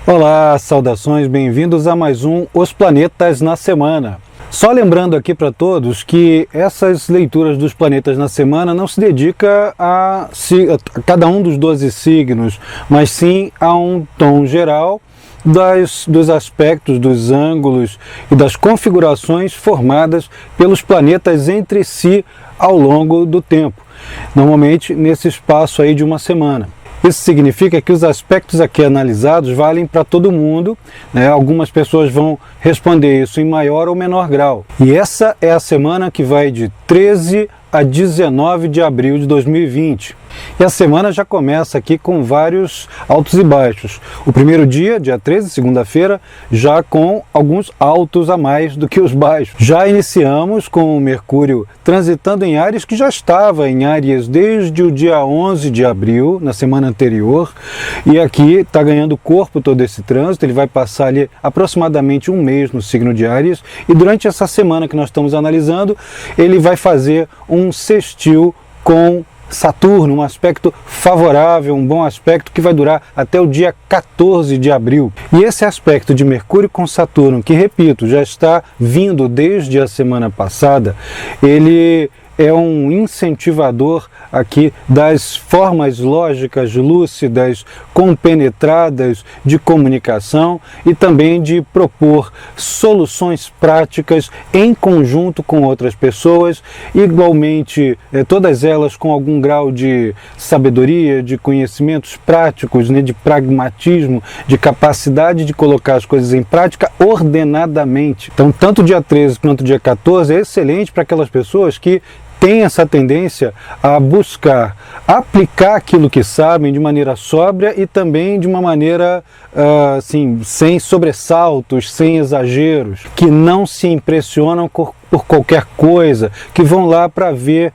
Olá, saudações, bem-vindos a mais um Os Planetas na Semana. Só lembrando aqui para todos que essas leituras dos planetas na semana não se dedica a cada um dos 12 signos, mas sim a um tom geral dos aspectos, dos ângulos e das configurações formadas pelos planetas entre si ao longo do tempo, normalmente nesse espaço aí de uma semana. Isso significa que os aspectos aqui analisados valem para todo mundo, né? Algumas pessoas vão responder isso em maior ou menor grau. E essa é a semana que vai de 13 a 19 de abril de 2020. E a semana já começa aqui com vários altos e baixos. O primeiro dia, dia 13, segunda-feira, já com alguns altos a mais do que os baixos. Já iniciamos com o Mercúrio transitando em Áries, que já estava em Áries desde o dia 11 de abril, na semana anterior. E aqui está ganhando corpo todo esse trânsito, ele vai passar ali aproximadamente um mês no signo de Áries. E durante essa semana que nós estamos analisando, ele vai fazer um sextil com Saturno, um aspecto favorável, um bom aspecto que vai durar até o dia 14 de abril. E esse aspecto de Mercúrio com Saturno, que, repito, já está vindo desde a semana passada, ele é um incentivador aqui das formas lógicas lúcidas, compenetradas de comunicação e também de propor soluções práticas em conjunto com outras pessoas, igualmente todas elas com algum grau de sabedoria, de conhecimentos práticos, né, de pragmatismo, de capacidade de colocar as coisas em prática ordenadamente. Então, tanto dia 13 quanto dia 14 é excelente para aquelas pessoas que tem essa tendência a buscar aplicar aquilo que sabem de maneira sóbria e também de uma maneira assim, sem sobressaltos, sem exageros, que não se impressionam por qualquer coisa, que vão lá para ver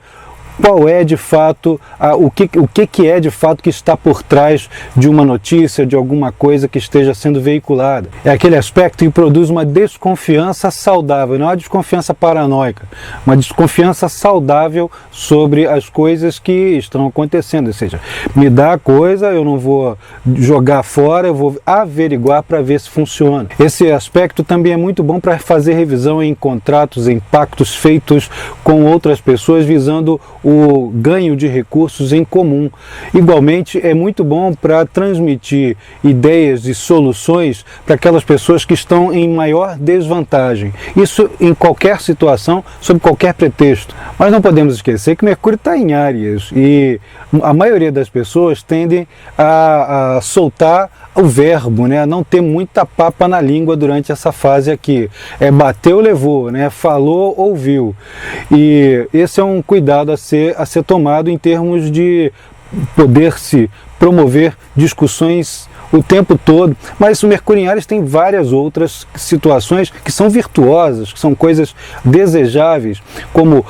qual é de fato, o que é de fato que está por trás de uma notícia, de alguma coisa que esteja sendo veiculada. É aquele aspecto que produz uma desconfiança saudável, não é uma desconfiança paranoica, uma desconfiança saudável sobre as coisas que estão acontecendo, ou seja, me dá a coisa, eu não vou jogar fora, eu vou averiguar para ver se funciona. Esse aspecto também é muito bom para fazer revisão em contratos, em pactos feitos com outras pessoas visando o ganho de recursos em comum. Igualmente, é muito bom para transmitir ideias e soluções para aquelas pessoas que estão em maior desvantagem. Isso em qualquer situação, sob qualquer pretexto. Mas não podemos esquecer que Mercúrio está em Áries e a maioria das pessoas tendem a soltar o verbo, né? Não ter muita papa na língua durante essa fase aqui. Bateu, levou, né? Falou, ouviu. E esse é um cuidado a ser tomado em termos de poder-se promover discussões o tempo todo, mas o Mercúrio em Áries tem várias outras situações que são virtuosas, que são coisas desejáveis, como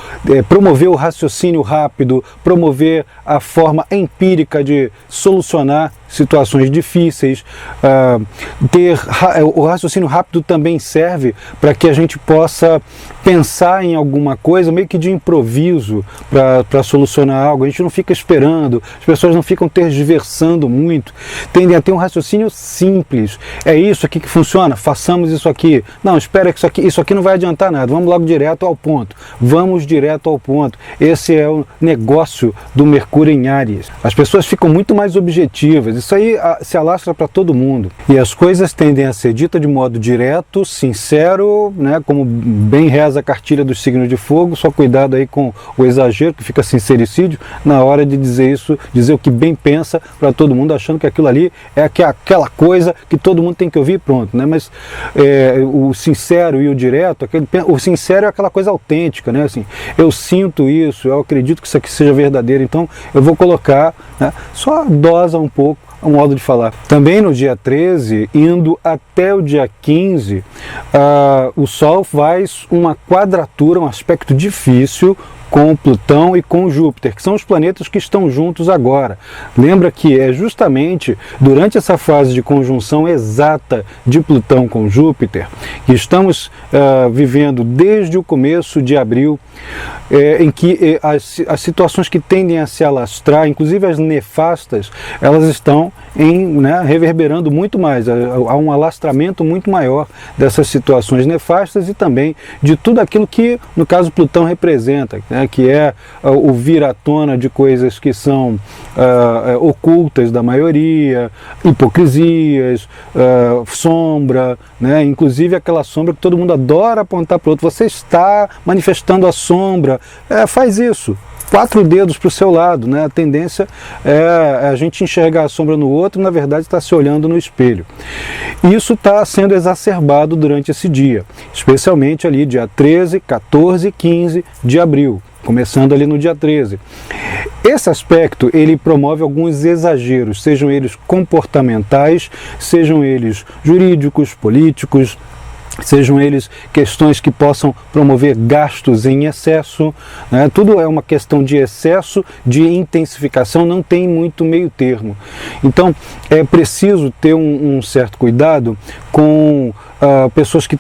promover o raciocínio rápido, promover a forma empírica de solucionar situações difíceis. O raciocínio rápido também serve para que a gente possa pensar em alguma coisa meio que de improviso para solucionar algo. A gente não fica esperando, as pessoas não ficam tergiversando muito, tendem a ter um raciocínio simples. É isso aqui que funciona, façamos isso aqui. Não, espera que isso aqui não vai adiantar nada, vamos logo direto ao ponto. Vamos direto ao ponto. Esse é o negócio do Mercúrio em Áries. As pessoas ficam muito mais objetivas. Isso aí se alastra para todo mundo. E as coisas tendem a ser ditas de modo direto, sincero, né, como bem reza a cartilha dos signos de fogo. Só cuidado aí com o exagero, que fica sincericídio, na hora de dizer isso, dizer o que bem pensa para todo mundo, achando que aquilo ali é aquela coisa que todo mundo tem que ouvir, pronto, né? Mas o sincero e o direto, o sincero é aquela coisa autêntica, né? Assim, eu sinto isso, eu acredito que isso aqui seja verdadeiro, então eu vou colocar, né? Só dosa um pouco um modo de falar. Também no dia 13, indo até o dia 15, o Sol faz uma quadratura, um aspecto difícil com Plutão e com Júpiter, que são os planetas que estão juntos agora. Lembra que é justamente durante essa fase de conjunção exata de Plutão com Júpiter que estamos vivendo desde o começo de abril, em que as situações que tendem a se alastrar, inclusive as nefastas, elas estão reverberando muito mais. Há um alastramento muito maior dessas situações nefastas e também de tudo aquilo que, no caso, Plutão representa, que é o vir à tona de coisas que são ocultas da maioria, hipocrisias, sombra, inclusive aquela sombra que todo mundo adora apontar para o outro. Você está manifestando a sombra, faz isso. 4 dedos para o seu lado, A tendência é a gente enxergar a sombra no outro e, na verdade, está se olhando no espelho. Isso está sendo exacerbado durante esse dia, especialmente ali dia 13, 14 e 15 de abril, começando ali no dia 13. Esse aspecto, ele promove alguns exageros, sejam eles comportamentais, sejam eles jurídicos, políticos, sejam eles questões que possam promover gastos em excesso, Tudo é uma questão de excesso, de intensificação, não tem muito meio termo. Então é preciso ter um certo cuidado com pessoas que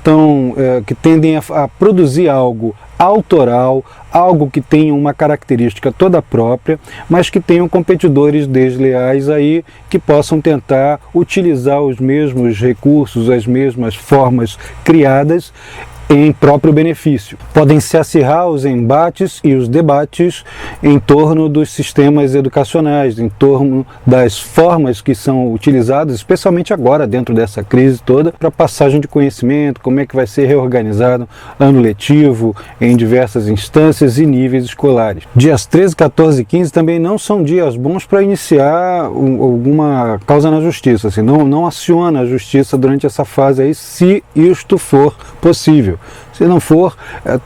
tendem a produzir algo autoral, algo que tenha uma característica toda própria, mas que tenham competidores desleais aí que possam tentar utilizar os mesmos recursos, as mesmas formas criadas em próprio benefício. Podem se acirrar os embates e os debates em torno dos sistemas educacionais, em torno das formas que são utilizadas, especialmente agora, dentro dessa crise toda, para passagem de conhecimento, como é que vai ser reorganizado ano letivo em diversas instâncias e níveis escolares. Dias 13, 14 e 15 também não são dias bons para iniciar alguma causa na justiça, assim, não aciona a justiça durante essa fase aí, se isto for possível. Se não for,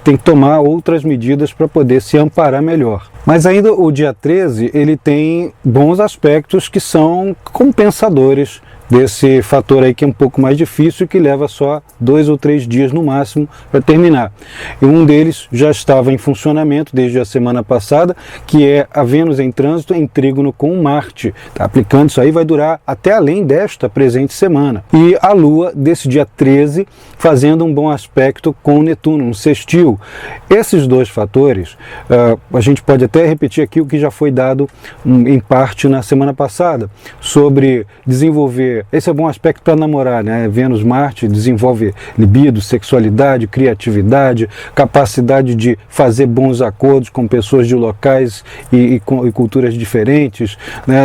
tem que tomar outras medidas para poder se amparar melhor. Mas ainda o dia 13, ele tem bons aspectos que são compensadores desse fator aí que é um pouco mais difícil e que leva só 2 ou 3 dias no máximo para terminar. E um deles já estava em funcionamento desde a semana passada, que é a Vênus em trânsito em trígono com Marte. Aplicando isso aí vai durar até além desta presente semana. E a Lua desse dia 13 fazendo um bom aspecto com Netuno, um sextil. Esses dois fatores, a gente pode até repetir aqui o que já foi dado em parte na semana passada, sobre desenvolver. Esse é um bom aspecto para namorar, Vênus-Marte desenvolve libido, sexualidade, criatividade, capacidade de fazer bons acordos com pessoas de locais e culturas diferentes,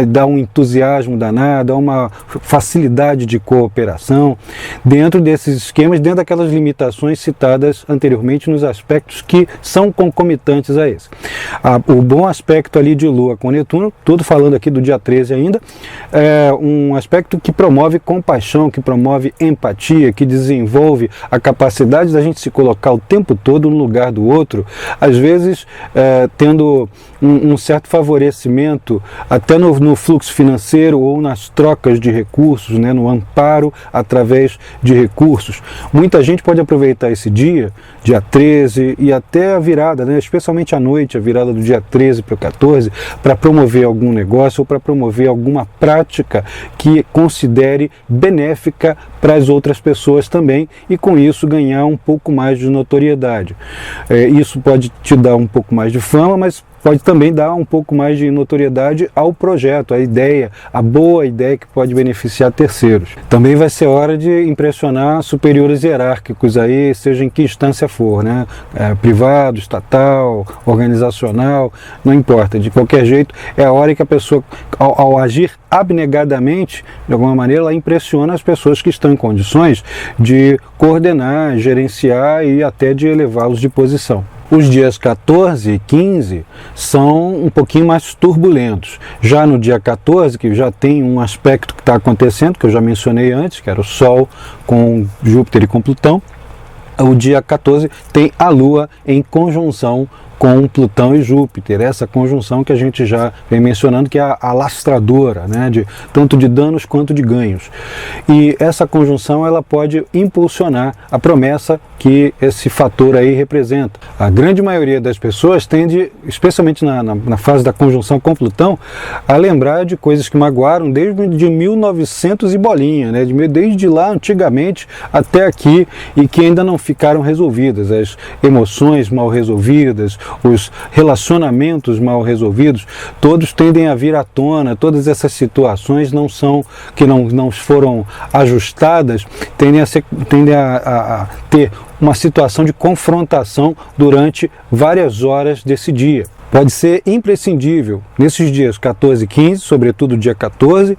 dá um entusiasmo danado, dá uma facilidade de cooperação, dentro desses esquemas, dentro daquelas limitações citadas anteriormente nos aspectos que são concomitantes a esse. O bom aspecto ali de Lua com Netuno, tudo falando aqui do dia 13 ainda, é um aspecto que promove compaixão, que promove empatia, que desenvolve a capacidade da gente se colocar o tempo todo no lugar do outro, às vezes tendo um certo favorecimento até no fluxo financeiro ou nas trocas de recursos, no amparo através de recursos. Muita gente pode aproveitar esse dia 13 e até a virada, especialmente à noite, a virada do dia 13 para o 14, para promover algum negócio ou para promover alguma prática que considere benéfica para as outras pessoas também e com isso ganhar um pouco mais de notoriedade. Isso pode te dar um pouco mais de fama, mas pode também dar um pouco mais de notoriedade ao projeto, à ideia, a boa ideia que pode beneficiar terceiros. Também vai ser hora de impressionar superiores hierárquicos aí, seja em que instância for, privado, estatal, organizacional, não importa. De qualquer jeito, é a hora que a pessoa, ao agir abnegadamente, de alguma maneira, ela impressiona as pessoas que estão em condições de coordenar, gerenciar e até de elevá-los de posição. Os dias 14 e 15 são um pouquinho mais turbulentos. Já no dia 14, que já tem um aspecto que está acontecendo, que eu já mencionei antes, que era o Sol com Júpiter e com Plutão, o dia 14 tem a Lua em conjunção com Plutão e Júpiter, essa conjunção que a gente já vem mencionando, que é a alastradora, tanto de danos quanto de ganhos. E essa conjunção ela pode impulsionar a promessa que esse fator aí representa. A grande maioria das pessoas tende, especialmente na fase da conjunção com Plutão, a lembrar de coisas que magoaram desde de 1900 e bolinha, né? Desde lá antigamente até aqui, e que ainda não ficaram resolvidas. As emoções mal resolvidas, os relacionamentos mal resolvidos, todos tendem a vir à tona. Todas essas situações que não foram ajustadas, tendem a ter uma situação de confrontação durante várias horas desse dia. Pode ser imprescindível, nesses dias 14 e 15, sobretudo dia 14,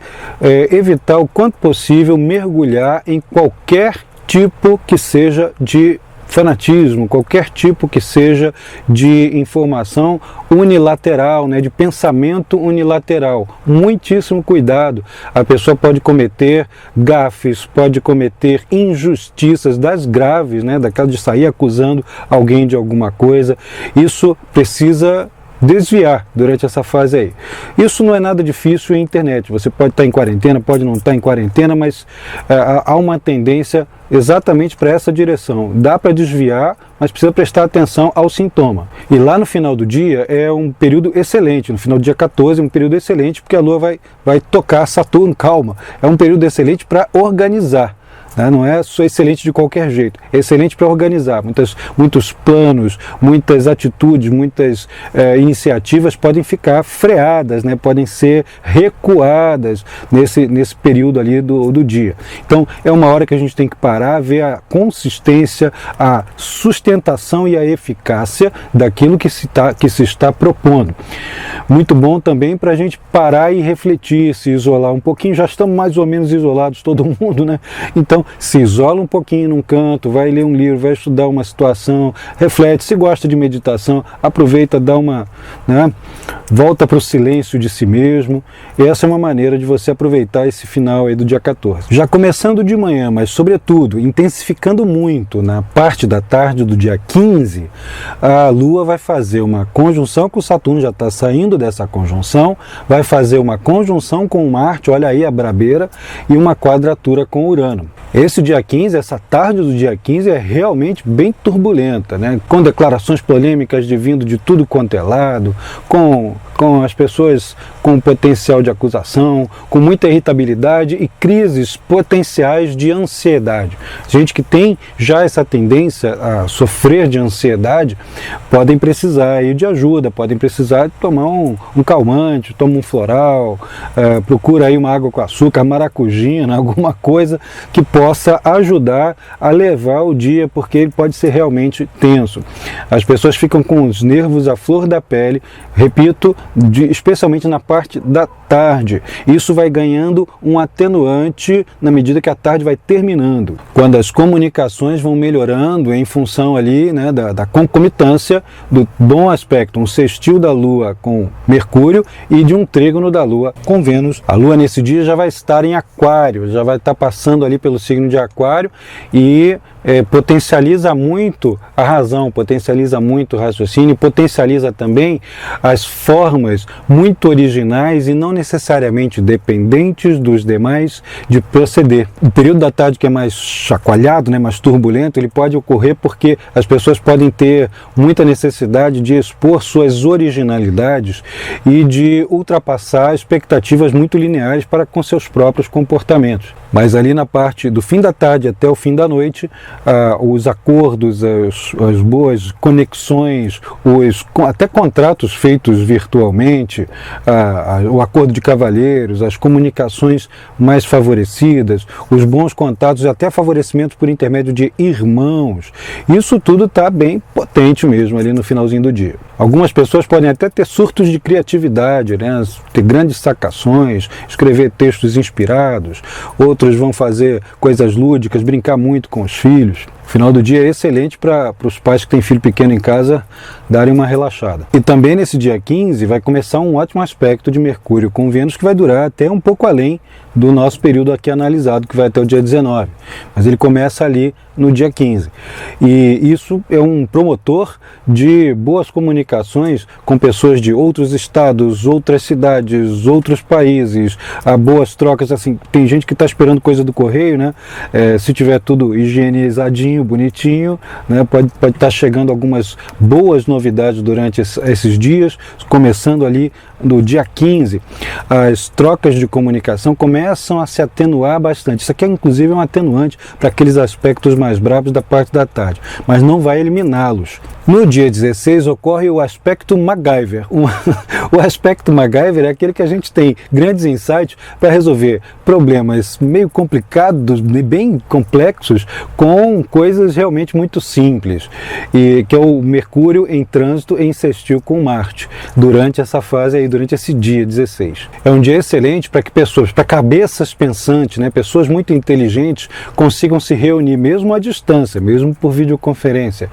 evitar o quanto possível mergulhar em qualquer tipo que seja de fanatismo, qualquer tipo que seja de informação unilateral, né, de pensamento unilateral. Muitíssimo cuidado. A pessoa pode cometer gafes, pode cometer injustiças das graves, né, daquela de sair acusando alguém de alguma coisa. Isso precisa desviar durante essa fase aí. Isso não é nada difícil em internet. Você pode estar em quarentena, pode não estar em quarentena, mas há uma tendência exatamente para essa direção. Dá para desviar, mas precisa prestar atenção ao sintoma. E lá no final do dia é um período excelente, no final do dia 14 é um período excelente, porque a Lua vai tocar Saturno, calma. É um período excelente para organizar. Não é só excelente de qualquer jeito, é excelente para organizar. Muitos planos, muitas atitudes, muitas iniciativas podem ficar freadas, né? Podem ser recuadas nesse período ali do dia. Então é uma hora que a gente tem que parar, ver a consistência, a sustentação e a eficácia daquilo que se está propondo. Muito bom também para a gente parar e refletir, se isolar um pouquinho. Já estamos mais ou menos isolados todo mundo, né? Então se isola um pouquinho num canto, vai ler um livro, vai estudar uma situação, reflete. Se gosta de meditação, aproveita, volta para o silêncio de si mesmo. Essa é uma maneira de você aproveitar esse final aí do dia 14. Já começando de manhã, mas sobretudo intensificando muito na parte da tarde do dia 15, a Lua vai fazer uma conjunção com o Saturno, já está saindo dessa conjunção, vai fazer uma conjunção com Marte, olha aí a brabeira, e uma quadratura com Urano. Esse dia 15, essa tarde do dia 15 é realmente bem turbulenta, né? Com declarações polêmicas vindo de tudo quanto é lado, com as pessoas com potencial de acusação, com muita irritabilidade e crises potenciais de ansiedade. Gente que tem já essa tendência a sofrer de ansiedade podem precisar aí de ajuda, podem precisar de tomar um calmante, toma um floral, procura aí uma água com açúcar, maracujina, alguma coisa que possa ajudar a levar o dia, porque ele pode ser realmente tenso. As pessoas ficam com os nervos à flor da pele, repito, especialmente na parte da tarde. Isso vai ganhando um atenuante na medida que a tarde vai terminando, quando as comunicações vão melhorando em função ali, né, da concomitância do bom aspecto, um sextil da Lua com Mercúrio e de um trígono da Lua com Vênus. A Lua nesse dia já vai estar em Aquário, já vai estar passando ali pelo signo de Aquário e potencializa muito a razão, potencializa muito o raciocínio, potencializa também as formas muito originais e não necessariamente dependentes dos demais de proceder. O período da tarde que é mais chacoalhado, né, mais turbulento, ele pode ocorrer porque as pessoas podem ter muita necessidade de expor suas originalidades e de ultrapassar expectativas muito lineares para com seus próprios comportamentos. Mas ali na parte do fim da tarde até o fim da noite, os acordos, as boas conexões, até contratos feitos virtualmente, o acordo de cavalheiros, as comunicações mais favorecidas, os bons contatos e até favorecimentos por intermédio de irmãos, isso tudo está bem potente mesmo ali no finalzinho do dia. Algumas pessoas podem até ter surtos de criatividade, né? Ter grandes sacações, escrever textos inspirados, outros vão fazer coisas lúdicas, brincar muito com os filhos. O final do dia é excelente para os pais que têm filho pequeno em casa darem uma relaxada. E também nesse dia 15 vai começar um ótimo aspecto de Mercúrio com Vênus que vai durar até um pouco além do nosso período aqui analisado, que vai até o dia 19. Mas ele começa ali no dia 15. E isso é um promotor de boas comunicações com pessoas de outros estados, outras cidades, outros países, boas trocas. Assim, tem gente que está esperando coisa do correio, né? Se tiver tudo higienizadinho, certinho, bonitinho, né? Pode estar chegando algumas boas novidades durante esses dias, começando ali no dia 15, as trocas de comunicação começam a se atenuar bastante. Isso aqui é inclusive um atenuante para aqueles aspectos mais bravos da parte da tarde, mas não vai eliminá-los. No dia 16 ocorre o aspecto MacGyver. O aspecto MacGyver é aquele que a gente tem grandes insights para resolver problemas meio complicados, bem complexos, com coisas realmente muito simples, e que é o Mercúrio em trânsito em sextil com Marte, durante essa fase aí, durante esse dia 16. É um dia excelente para que pessoas, para cabeças pensantes, né, pessoas muito inteligentes, consigam se reunir mesmo à distância, mesmo por videoconferência,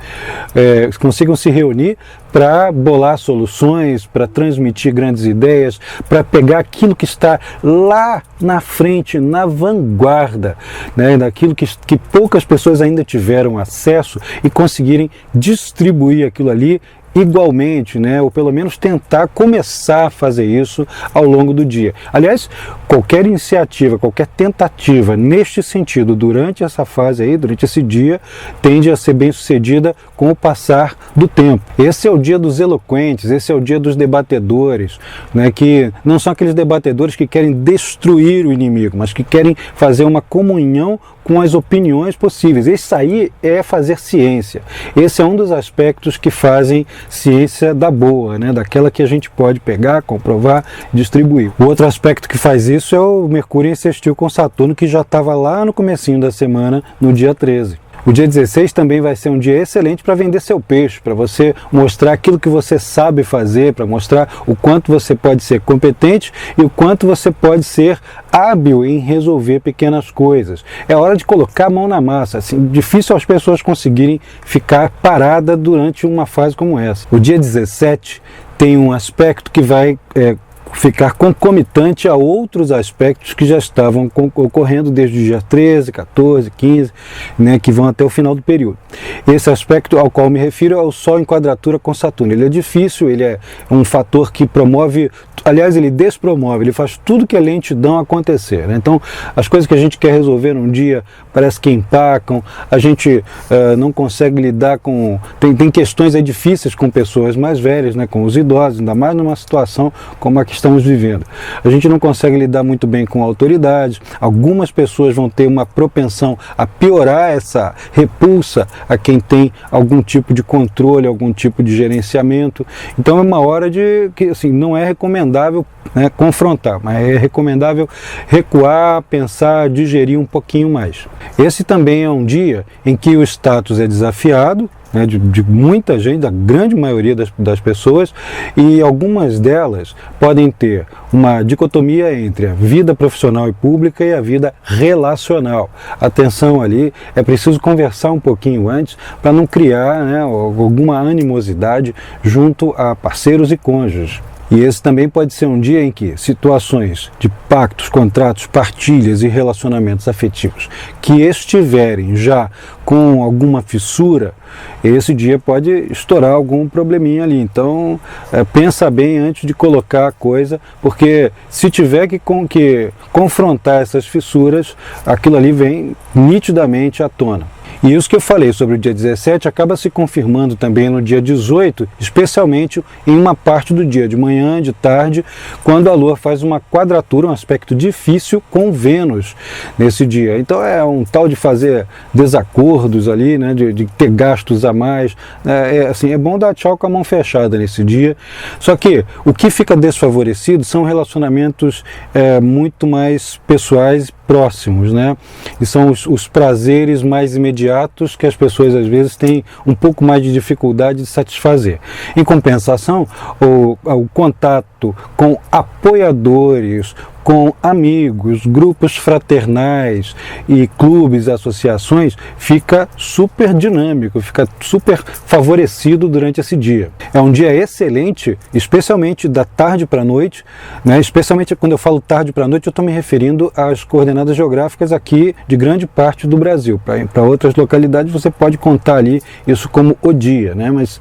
consigam se reunir para bolar soluções, para transmitir grandes ideias, para pegar aquilo que está lá na frente, na vanguarda, né, daquilo que poucas pessoas ainda tiveram acesso e conseguirem distribuir aquilo ali igualmente, né, ou pelo menos tentar começar a fazer isso ao longo do dia. Aliás, qualquer iniciativa, qualquer tentativa neste sentido durante essa fase aí, durante esse dia, tende a ser bem sucedida com o passar do tempo. Esse é o dia dos eloquentes, esse é o dia dos debatedores, né, que não são aqueles debatedores que querem destruir o inimigo, mas que querem fazer uma comunhão com as opiniões possíveis. Isso aí é fazer ciência. Esse é um dos aspectos que fazem ciência da boa, né? Daquela que a gente pode pegar, comprovar, distribuir. O outro aspecto que faz isso é o Mercúrio em sextil com Saturno, que já estava lá no comecinho da semana, no dia 13. O dia 16 também vai ser um dia excelente para vender seu peixe, para você mostrar aquilo que você sabe fazer, para mostrar o quanto você pode ser competente e o quanto você pode ser hábil em resolver pequenas coisas. É hora de colocar a mão na massa. Assim, difícil as pessoas conseguirem ficar parada durante uma fase como essa. O dia 17 tem um aspecto que vai ficar concomitante a outros aspectos que já estavam ocorrendo desde o dia 13, 14, 15, né, que vão até o final do período. Esse aspecto ao qual me refiro é o Sol em quadratura com Saturno. Ele é difícil, ele é um fator que promove, aliás, ele despromove, ele faz tudo que é lentidão acontecer, né? Então, as coisas que a gente quer resolver num dia parece que empacam, a gente não consegue lidar com... Tem questões difíceis com pessoas mais velhas, né, com os idosos, ainda mais numa situação como a que estamos vivendo. A gente não consegue lidar muito bem com autoridades, algumas pessoas vão ter uma propensão a piorar essa repulsa a quem tem algum tipo de controle, algum tipo de gerenciamento. Então é uma hora de que assim, não é recomendável, né, confrontar, mas é recomendável recuar, pensar, digerir um pouquinho mais. Esse também é um dia em que o status é desafiado, né, de muita gente, da grande maioria das pessoas, e algumas delas podem ter uma dicotomia entre a vida profissional e pública e a vida relacional. Atenção ali, é preciso conversar um pouquinho antes para não criar, né, alguma animosidade junto a parceiros e cônjuges. E esse também pode ser um dia em que situações de pactos, contratos, partilhas e relacionamentos afetivos que estiverem já com alguma fissura, esse dia pode estourar algum probleminha ali. Então, pensa bem antes de colocar a coisa, porque se tiver que confrontar essas fissuras, aquilo ali vem nitidamente à tona. E isso que eu falei sobre o dia 17 acaba se confirmando também no dia 18, especialmente em uma parte do dia, de manhã, de tarde, quando a Lua faz uma quadratura, um aspecto difícil com Vênus nesse dia. Então é um tal de fazer desacordos ali, né, de ter gastos a mais. Assim, é bom dar tchau com a mão fechada nesse dia. Só que o que fica desfavorecido são relacionamentos muito mais pessoais, próximos, né? E são os prazeres mais imediatos que as pessoas às vezes têm um pouco mais de dificuldade de satisfazer. Em compensação, o contato com apoiadores, com amigos, grupos fraternais e clubes, associações, fica super dinâmico, fica super favorecido durante esse dia. É um dia excelente, especialmente da tarde para a noite, né? Especialmente quando eu falo tarde para a noite, eu estou me referindo às coordenadas geográficas aqui de grande parte do Brasil. Para outras localidades você pode contar ali isso como o dia, né? Mas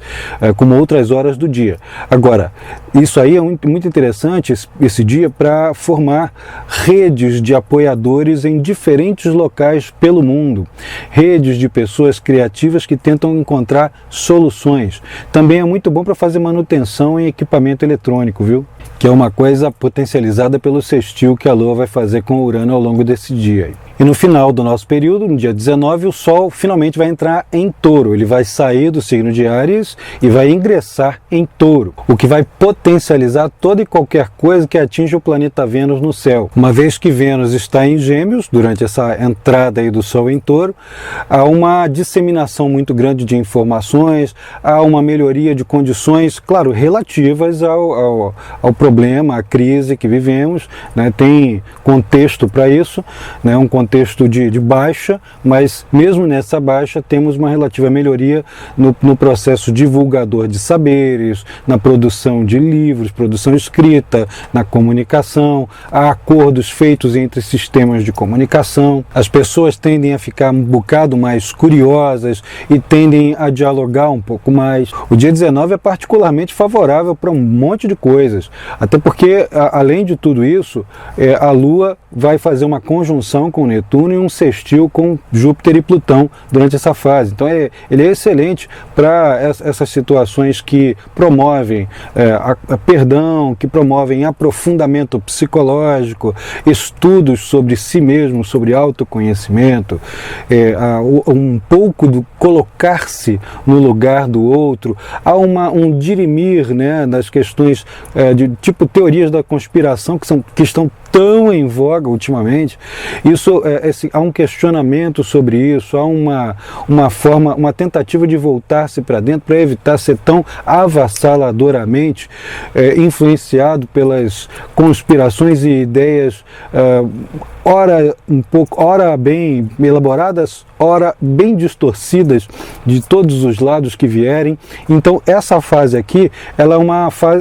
como outras horas do dia. Agora, isso aí é muito interessante, esse dia, para formar formar redes de apoiadores em diferentes locais pelo mundo, redes de pessoas criativas que tentam encontrar soluções. Também é muito bom para fazer manutenção em equipamento eletrônico, viu? Que é uma coisa potencializada pelo sextil que a Lua vai fazer com Urano ao longo desse dia. E no final do nosso período, no dia 19, o Sol finalmente vai entrar em Touro. Ele vai sair do signo de Áries e vai ingressar em Touro, o que vai potencializar toda e qualquer coisa que atinja o planeta Vênus no céu. Uma vez que Vênus está em Gêmeos, durante essa entrada aí do Sol em Touro, há uma disseminação muito grande de informações, há uma melhoria de condições, claro, relativas ao problema, à crise que vivemos, né? Tem contexto para isso, né? Um contexto de baixa, mas mesmo nessa baixa temos uma relativa melhoria no processo divulgador de saberes, na produção de livros, produção escrita, na comunicação, há acordos feitos entre sistemas de comunicação, as pessoas tendem a ficar um bocado mais curiosas e tendem a dialogar um pouco mais. O dia 19 é particularmente favorável para um monte de coisas, até porque, além de tudo isso, a Lua vai fazer uma conjunção com Netuno e um sextil com Júpiter e Plutão durante essa fase. Então ele é excelente para essas situações que promovem perdão, que promovem aprofundamento psicológico, estudos sobre si mesmo, sobre autoconhecimento, um pouco do colocar-se no lugar do outro, há um dirimir, né, das questões de tipo teorias da conspiração que estão tão em voga ultimamente. Isso há um questionamento sobre isso, há uma tentativa de voltar-se para dentro para evitar ser tão avassaladoramente influenciado pelas conspirações e ideias ora bem elaboradas, ora bem distorcidas de todos os lados que vierem. Então essa fase aqui, ela é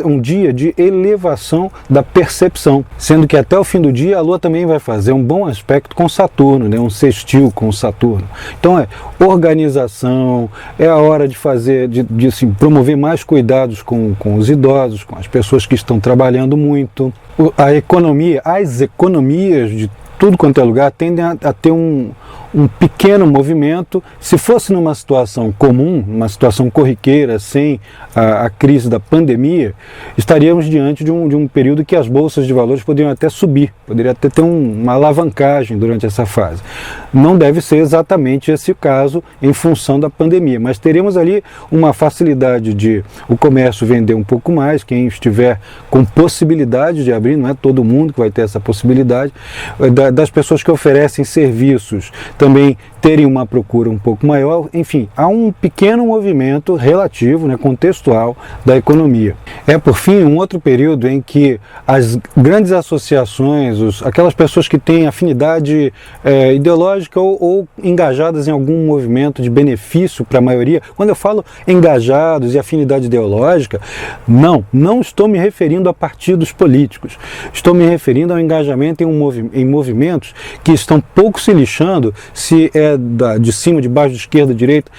um dia de elevação da percepção, sendo que até o fim do dia a Lua também vai fazer um bom aspecto com Saturno, né? Um sextil com Saturno. Então organização, é a hora de fazer, de assim, promover mais cuidados com os idosos, com as pessoas que estão trabalhando muito. As economias de tudo quanto é lugar tendem a ter um pequeno movimento. Se fosse numa situação comum, numa situação corriqueira, sem a crise da pandemia, estaríamos diante de um período que as bolsas de valores poderiam até subir, poderia até ter uma alavancagem durante essa fase. Não deve ser exatamente esse o caso em função da pandemia, mas teremos ali uma facilidade de o comércio vender um pouco mais, quem estiver com possibilidade de abrir, não é todo mundo que vai ter essa possibilidade, das pessoas que oferecem serviços também terem uma procura um pouco maior. Enfim, há um pequeno movimento relativo, né, contextual da economia. Por fim, um outro período em que as grandes associações, aquelas pessoas que têm afinidade ideológica ou engajadas em algum movimento de benefício para a maioria, quando eu falo engajados e afinidade ideológica, não estou me referindo a partidos políticos, estou me referindo ao engajamento em movimentos que estão pouco se lixando se de cima, de baixo, de esquerda, de direita,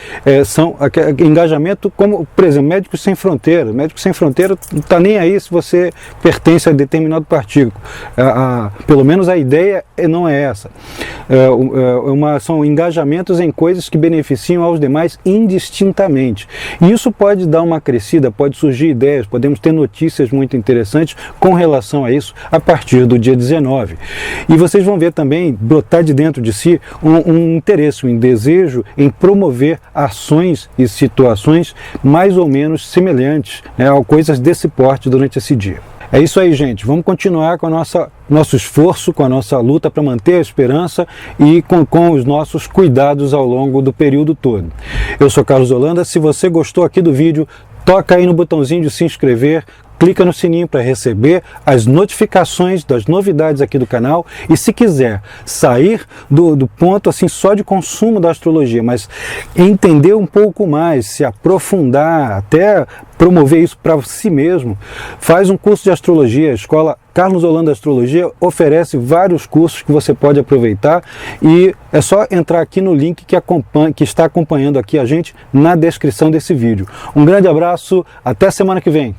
são engajamento como, por exemplo, Médicos Sem Fronteira. Médicos Sem Fronteira não está nem aí se você pertence a determinado partido. Pelo menos a ideia não é essa. São engajamentos em coisas que beneficiam aos demais indistintamente. E isso pode dar uma crescida, pode surgir ideias, podemos ter notícias muito interessantes com relação a isso a partir do dia 19. E vocês vão ver também brotar de dentro de si um interesse, um desejo em promover ações e situações mais ou menos semelhantes, né, a coisas desse porte durante esse dia. É isso aí, gente. Vamos continuar com a nosso esforço, com a nossa luta para manter a esperança e com os nossos cuidados ao longo do período todo. Eu sou Carlos Holanda. Se você gostou aqui do vídeo, toca aí no botãozinho de se inscrever, clica no sininho para receber as notificações das novidades aqui do canal. E se quiser sair do ponto assim só de consumo da astrologia, mas entender um pouco mais, se aprofundar, até promover isso para si mesmo, faz um curso de astrologia. A escola Carlos Holanda Astrologia oferece vários cursos que você pode aproveitar, e é só entrar aqui no link que está acompanhando aqui a gente na descrição desse vídeo. Um grande abraço, até semana que vem!